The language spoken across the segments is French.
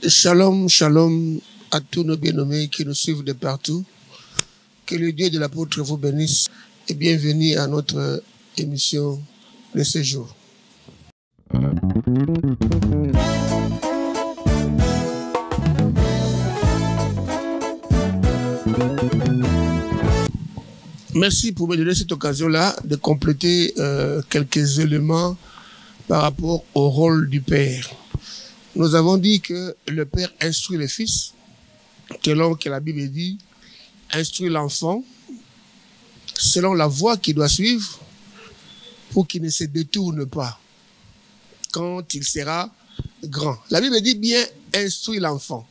Shalom, shalom à tous nos bien-aimés qui nous suivent de partout. Que le Dieu de l'apôtre vous bénisse et bienvenue à notre émission de ce jour. Merci pour me donner cette occasion-là de compléter quelques éléments par rapport au rôle du Père. Nous avons dit que le Père instruit le Fils, selon que la Bible dit, instruit l'enfant, selon la voie qu'il doit suivre, pour qu'il ne se détourne pas quand il sera grand. La Bible dit bien, instruit l'enfant.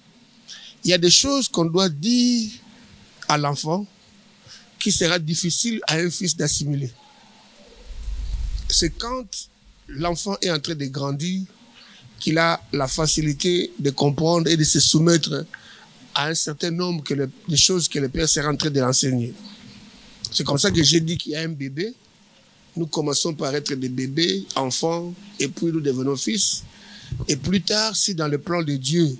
Il y a des choses qu'on doit dire à l'enfant qui sera difficile à un fils d'assimiler. C'est quand l'enfant est en train de grandir qu'il a la facilité de comprendre et de se soumettre à un certain nombre de choses que le Père sera en train de l'enseigner. C'est comme ça que j'ai dit qu'il y a un bébé. Nous commençons par être des bébés, enfants, et puis nous devenons fils. Et plus tard, si dans le plan de Dieu,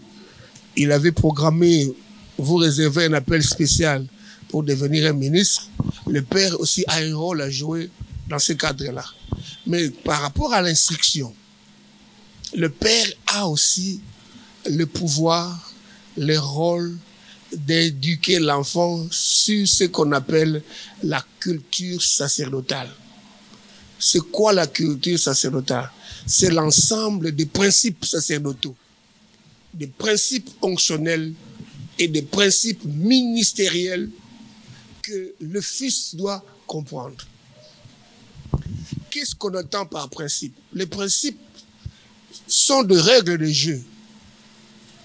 il avait programmé, vous réserver un appel spécial pour devenir un ministre, le Père aussi a un rôle à jouer dans ce cadre-là. Mais par rapport à l'instruction, le Père a aussi le pouvoir, le rôle d'éduquer l'enfant sur ce qu'on appelle la culture sacerdotale. C'est quoi la culture sacerdotale? C'est l'ensemble des principes sacerdotaux, des principes fonctionnels et des principes ministériels que le Fils doit comprendre. Qu'est-ce qu'on entend par principe? Les principes sont de règles de jeu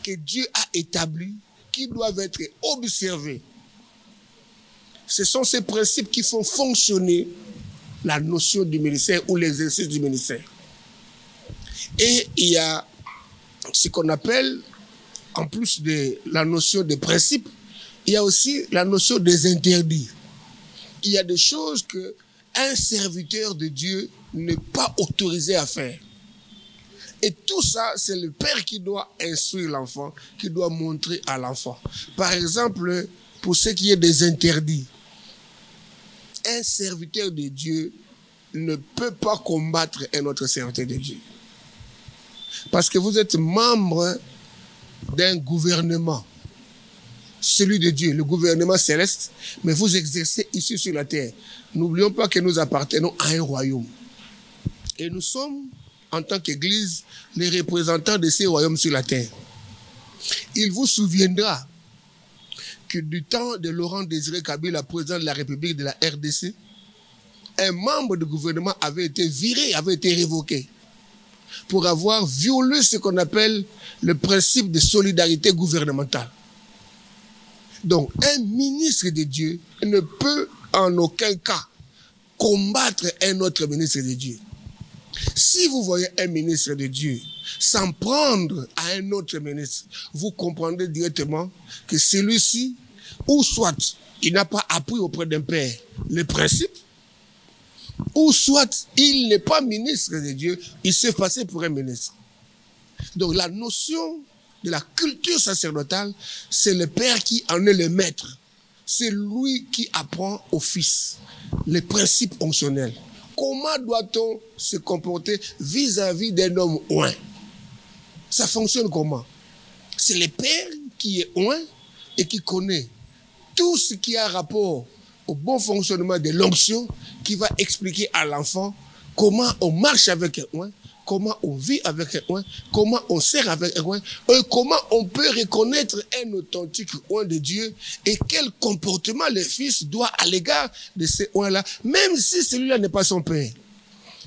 que Dieu a établies, qui doivent être observées. Ce sont ces principes qui font fonctionner la notion du ministère ou l'exercice du ministère. Et il y a ce qu'on appelle, en plus de la notion des principes, il y a aussi la notion des interdits. Il y a des choses qu'un serviteur de Dieu n'est pas autorisé à faire. Et tout ça, c'est le Père qui doit instruire l'enfant, qui doit montrer à l'enfant. Par exemple, pour ce qui est des interdits, un serviteur de Dieu ne peut pas combattre un autre serviteur de Dieu. Parce que vous êtes membre d'un gouvernement, celui de Dieu, le gouvernement céleste, mais vous exercez ici sur la terre. N'oublions pas que nous appartenons à un royaume. Et nous sommes, en tant qu'Église, les représentants de ces royaumes sur la terre. Il vous souviendra que du temps de Laurent Désiré Kabila, président de la République de la RDC, un membre du gouvernement avait été viré, avait été révoqué pour avoir violé ce qu'on appelle le principe de solidarité gouvernementale. Donc, un ministre de Dieu ne peut en aucun cas combattre un autre ministre de Dieu. Si vous voyez un ministre de Dieu s'en prendre à un autre ministre, vous comprendrez directement que celui-ci, ou soit il n'a pas appris auprès d'un père les principes, ou soit il n'est pas ministre de Dieu, il s'est passé pour un ministre. Donc la notion de la culture sacerdotale, c'est le Père qui en est le maître. C'est lui qui apprend au Fils les principes fonctionnels. Comment doit-on se comporter vis-à-vis d'un homme oint? Ça fonctionne comment? C'est le Père qui est oint et qui connaît tout ce qui a rapport au bon fonctionnement de l'onction, qui va expliquer à l'enfant comment on marche avec un oint, comment on vit avec un oint, comment on sert avec un oint, et comment on peut reconnaître un authentique oint de Dieu et quel comportement le Fils doit à l'égard de ce oint-là, même si celui-là n'est pas son père.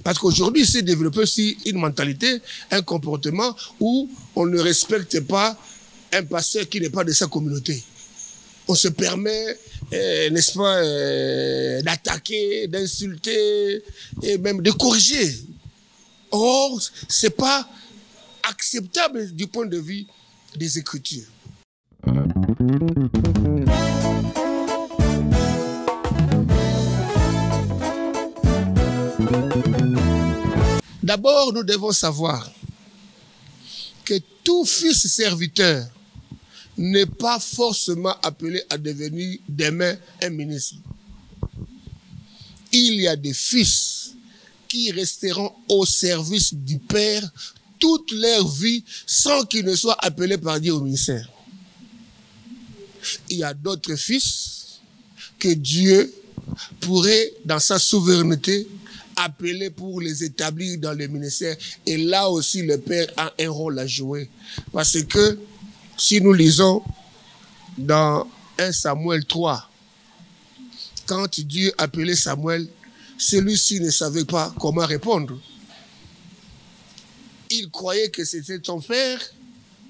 Parce qu'aujourd'hui, il s'est développé aussi une mentalité, un comportement où on ne respecte pas un pasteur qui n'est pas de sa communauté. On se permet, n'est-ce pas, d'attaquer, d'insulter et même de corriger. Or, ce n'est pas acceptable du point de vue des Écritures. D'abord, nous devons savoir que tout fils serviteur n'est pas forcément appelé à devenir demain un ministre. Il y a des fils qui resteront au service du Père toute leur vie sans qu'ils ne soient appelés par Dieu au ministère. Il y a d'autres fils que Dieu pourrait, dans sa souveraineté, appeler pour les établir dans le ministère. Et là aussi, le Père a un rôle à jouer. Parce que, si nous lisons dans 1 Samuel 3, quand Dieu appelait Samuel, celui-ci ne savait pas comment répondre. Il croyait que c'était son père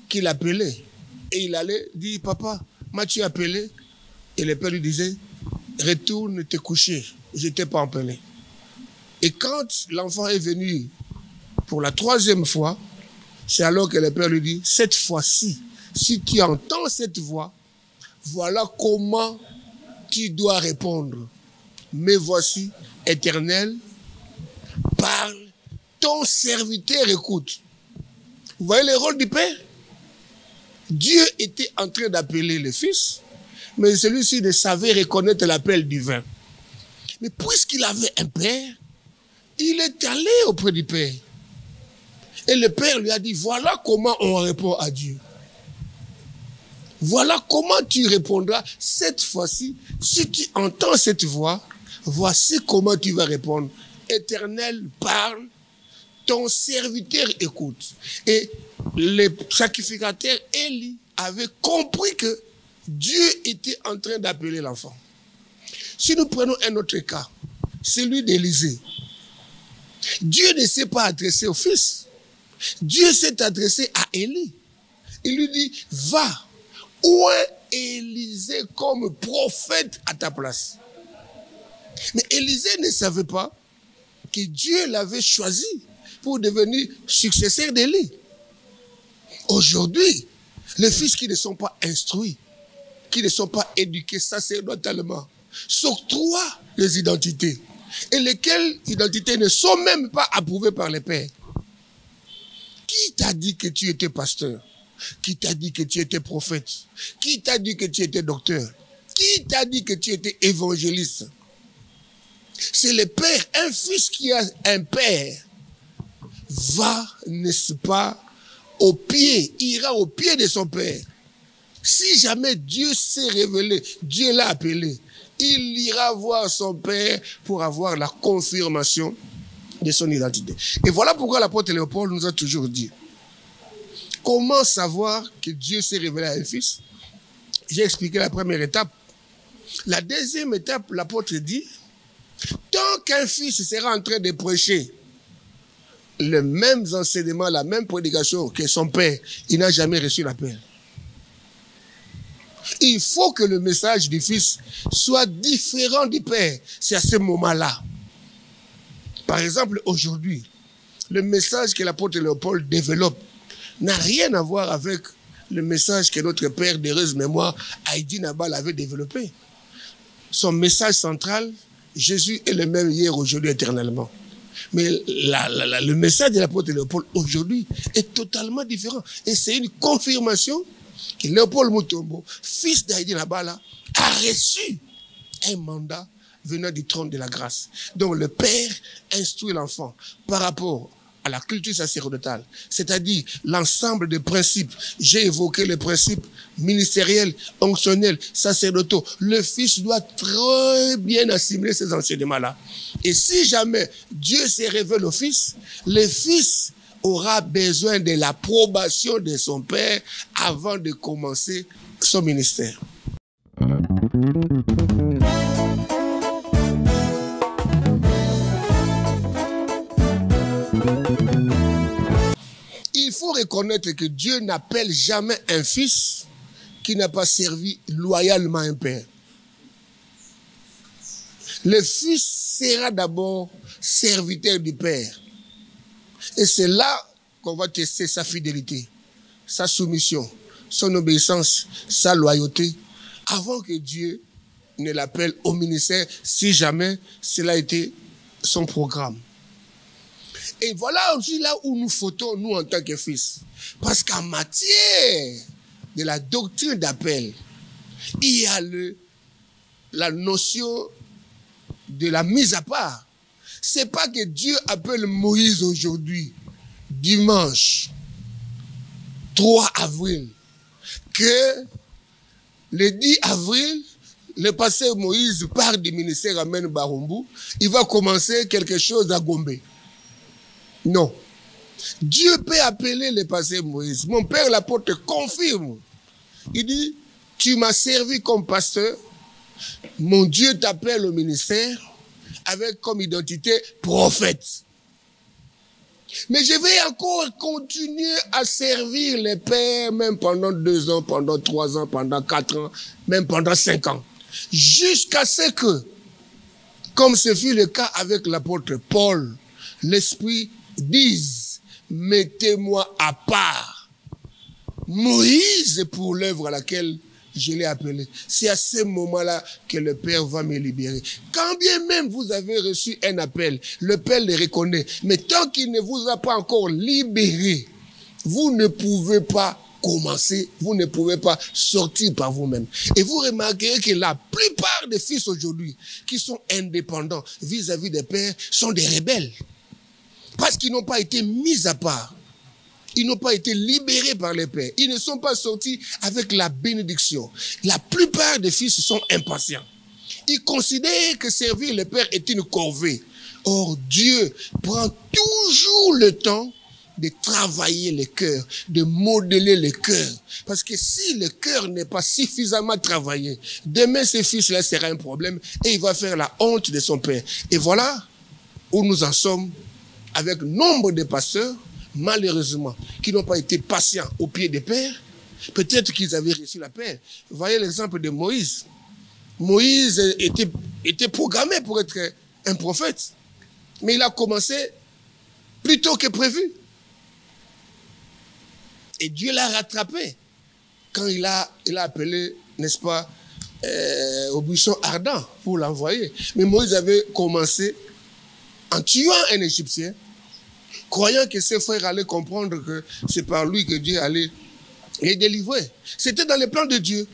qui l'appelait. Et il allait dire, papa, m'as-tu appelé? Et le père lui disait, retourne te coucher, je ne t'ai pas appelé. Et quand l'enfant est venu pour la 3e fois, c'est alors que le père lui dit, cette fois-ci, si tu entends cette voix, voilà comment tu dois répondre. Mais voici, Éternel, parle, ton serviteur écoute. Vous voyez le rôle du Père? Dieu était en train d'appeler le Fils, mais celui-ci ne savait reconnaître l'appel divin. Mais puisqu'il avait un Père, il est allé auprès du Père. Et le Père lui a dit, voilà comment on répond à Dieu. Voilà comment tu répondras cette fois-ci. Si tu entends cette voix, voici comment tu vas répondre. Éternel, parle, ton serviteur écoute. Et le sacrificateur Élie avait compris que Dieu était en train d'appeler l'enfant. Si nous prenons un autre cas, celui d'Élisée, Dieu ne s'est pas adressé au fils. Dieu s'est adressé à Élie. Il lui dit, va, où est Élisée comme prophète à ta place? Mais Élisée ne savait pas que Dieu l'avait choisi pour devenir successeur d'Élie. Aujourd'hui, les fils qui ne sont pas instruits, qui ne sont pas éduqués sacerdotalement, s'octroient les identités. Et lesquelles identités ne sont même pas approuvées par les pères. Qui t'a dit que tu étais pasteur? Qui t'a dit que tu étais prophète? Qui t'a dit que tu étais docteur? Qui t'a dit que tu étais évangéliste? C'est le père. Un fils qui a un père va, n'est-ce pas, au pied, ira au pied de son père. Si jamais Dieu s'est révélé, Dieu l'a appelé, il ira voir son père pour avoir la confirmation de son identité. Et voilà pourquoi l'apôtre Léopold nous a toujours dit, comment savoir que Dieu s'est révélé à un fils? J'ai expliqué la première étape. La deuxième étape, l'apôtre dit, tant qu'un fils sera en train de prêcher les mêmes enseignements, la même prédication que son père, il n'a jamais reçu l'appel. Il faut que le message du fils soit différent du père. C'est à ce moment-là. Par exemple, aujourd'hui, le message que l'apôtre Léopold développe n'a rien à voir avec le message que notre père d'heureuse mémoire, Haïdi Nabal, avait développé. Son message central, Jésus est le même hier, aujourd'hui, éternellement. Mais le message de l'apôtre Léopold aujourd'hui est totalement différent. Et c'est une confirmation que Léopold Mutombo, fils d'Haïdi Nabala, a reçu un mandat venant du trône de la grâce. Donc le père instruit l'enfant par rapport à la culture sacerdotale, c'est-à-dire l'ensemble des principes. J'ai évoqué les principes ministériels, onctionnels, sacerdotaux. Le fils doit très bien assimiler ces enseignements-là. Et si jamais Dieu se révèle au fils, le fils aura besoin de l'approbation de son père avant de commencer son ministère. Il faut reconnaître que Dieu n'appelle jamais un fils qui n'a pas servi loyalement un père. Le fils sera d'abord serviteur du père. Et c'est là qu'on va tester sa fidélité, sa soumission, son obéissance, sa loyauté, avant que Dieu ne l'appelle au ministère, si jamais cela a été son programme. Et voilà aussi là où nous fautons, nous, en tant que fils. Parce qu'en matière de la doctrine d'appel, il y a la notion de la mise à part. C'est pas que Dieu appelle Moïse aujourd'hui, dimanche 3 avril, que le 10 avril, le pasteur Moïse part du ministère à Men Barumbu, il va commencer quelque chose à Gombe. Non. Dieu peut appeler le pasteur Moïse. Mon père l'apôtre confirme. Il dit, tu m'as servi comme pasteur, mon Dieu t'appelle au ministère avec comme identité prophète. Mais je vais encore continuer à servir les pères, même pendant 2 ans, pendant 3 ans, pendant 4 ans, même pendant 5 ans. Jusqu'à ce que, comme ce fut le cas avec l'apôtre Paul, l'Esprit dise, mettez-moi à part Moïse pour l'œuvre à laquelle je l'ai appelé. C'est à ce moment-là que le Père va me libérer. Quand bien même vous avez reçu un appel, le Père le reconnaît. Mais tant qu'il ne vous a pas encore libéré, vous ne pouvez pas commencer, vous ne pouvez pas sortir par vous-même. Et vous remarquerez que la plupart des fils aujourd'hui qui sont indépendants vis-à-vis des pères sont des rebelles. Parce qu'ils n'ont pas été mis à part. Ils n'ont pas été libérés par les pères. Ils ne sont pas sortis avec la bénédiction. La plupart des fils sont impatients. Ils considèrent que servir le père est une corvée. Or, Dieu prend toujours le temps de travailler le cœur, de modeler le cœur. Parce que si le cœur n'est pas suffisamment travaillé, demain ce fils-là sera un problème et il va faire la honte de son père. Et voilà où nous en sommes avec nombre de pasteurs, malheureusement, qui n'ont pas été patients au pied des pères. Peut-être qu'ils avaient reçu la paix. Vous voyez l'exemple de Moïse. Moïse était programmé pour être un prophète. Mais il a commencé plus tôt que prévu. Et Dieu l'a rattrapé quand il a appelé, n'est-ce pas, au buisson ardent pour l'envoyer. Mais Moïse avait commencé en tuant un Égyptien, croyant que ses frères allaient comprendre que c'est par lui que Dieu allait les délivrer. C'était dans les plans de Dieu.